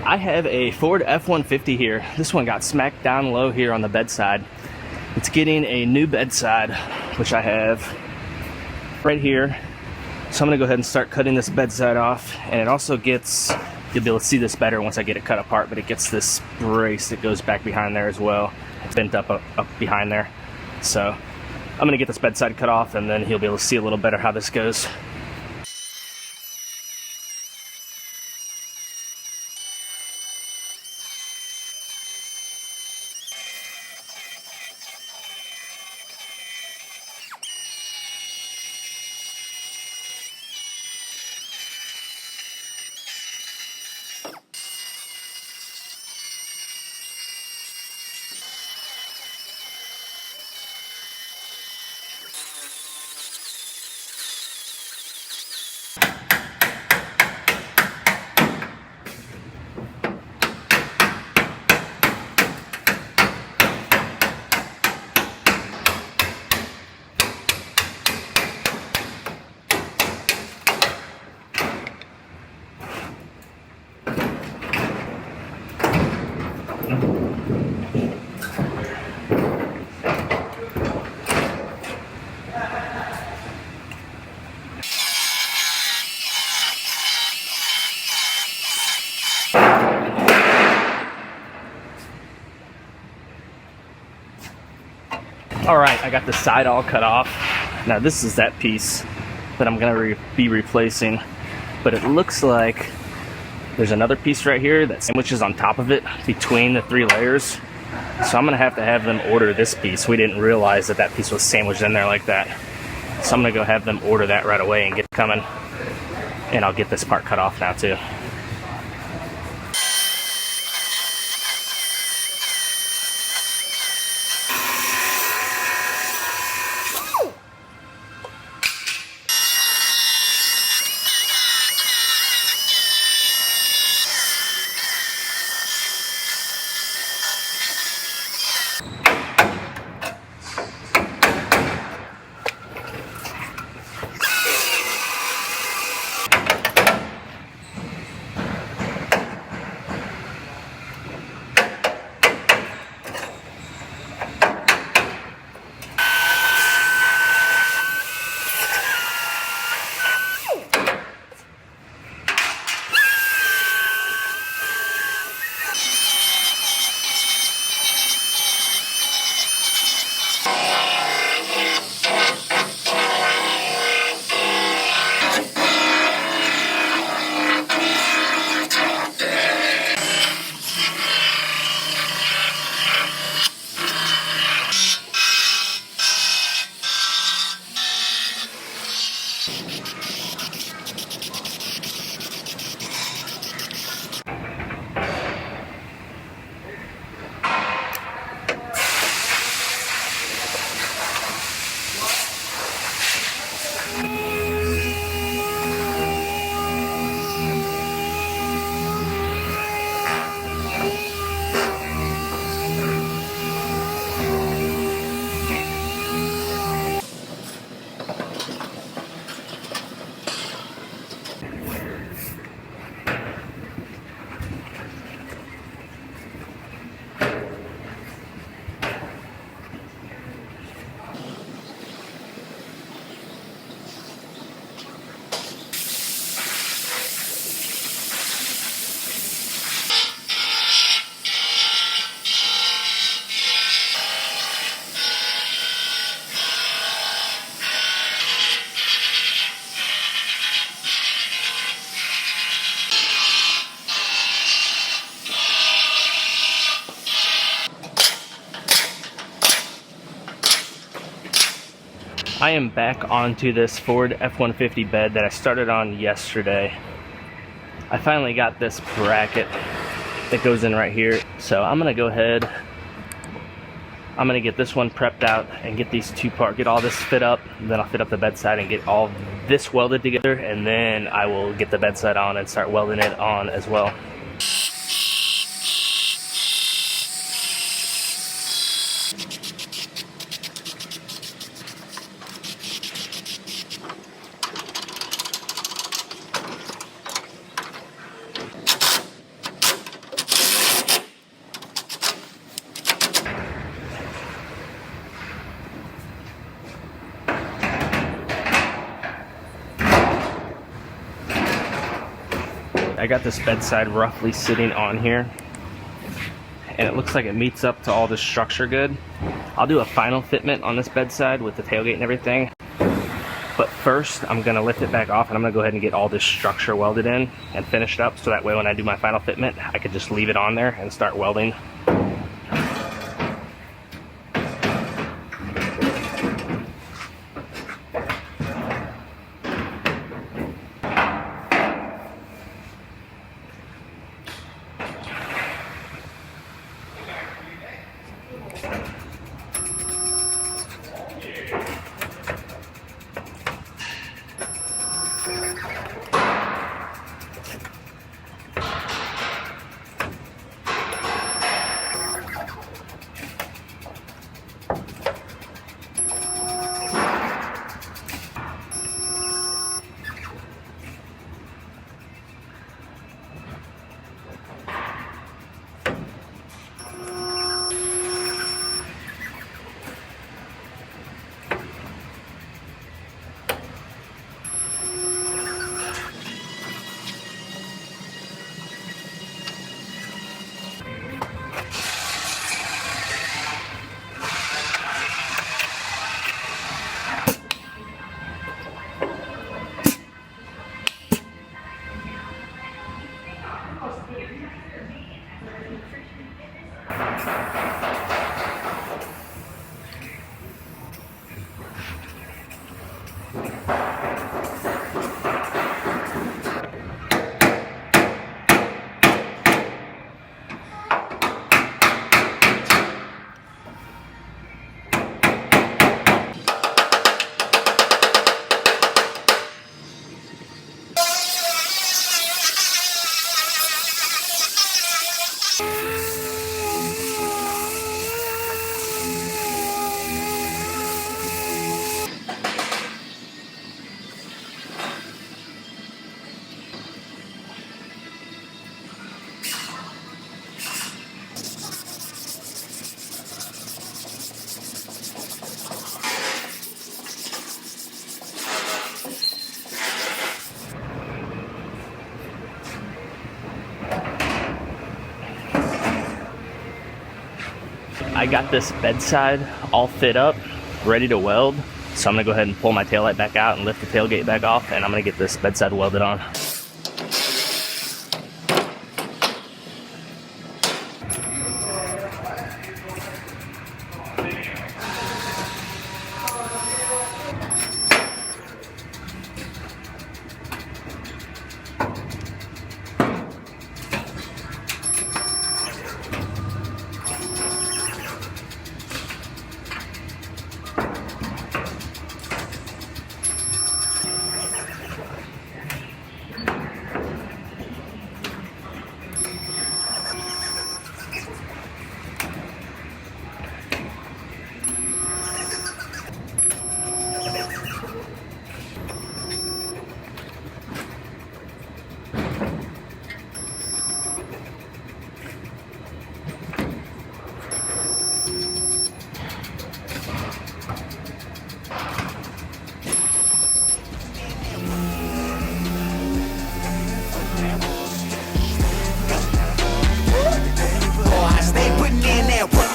I have a Ford F150 here. This one got smacked down low here on the bedside. It's getting a new bedside, which I have right here. So I'm gonna go ahead and start cutting this bedside off. And it also gets, you'll be able to see this better once I get it cut apart, but it gets this brace that goes back behind there as well. It's bent up behind there. So I'm gonna get this bedside cut off, and then he'll be able to see a little better how this goes. All right, I got the side all cut off. Now this is that piece that I'm gonna be replacing, but it looks like there's another piece right here that sandwiches on top of it between the 3 layers. So I'm gonna have them order this piece. We didn't realize that that piece was sandwiched in there like that. So I'm gonna go have them order that right away and get it coming. And I'll get this part cut off now too. I am back onto this Ford F150 bed that I started on yesterday. I finally got this bracket that goes in right here. So I'm gonna go ahead, I'm gonna get this one prepped out and get these get all this fit up. Then I'll fit up the bedside and get all this welded together, and then I will get the bedside on and start welding it on as well. I got this bedside roughly sitting on here, and it looks like it meets up to all this structure good. I'll do a final fitment on this bedside with the tailgate and everything. But first, I'm gonna lift it back off and I'm gonna go ahead and get all this structure welded in and finished up, so that way when I do my final fitment, I could just leave it on there and start welding. I got this bedside all fit up, ready to weld. So I'm gonna go ahead and pull my taillight back out and lift the tailgate back off, and I'm gonna get this bedside welded on. I stay putting in that work.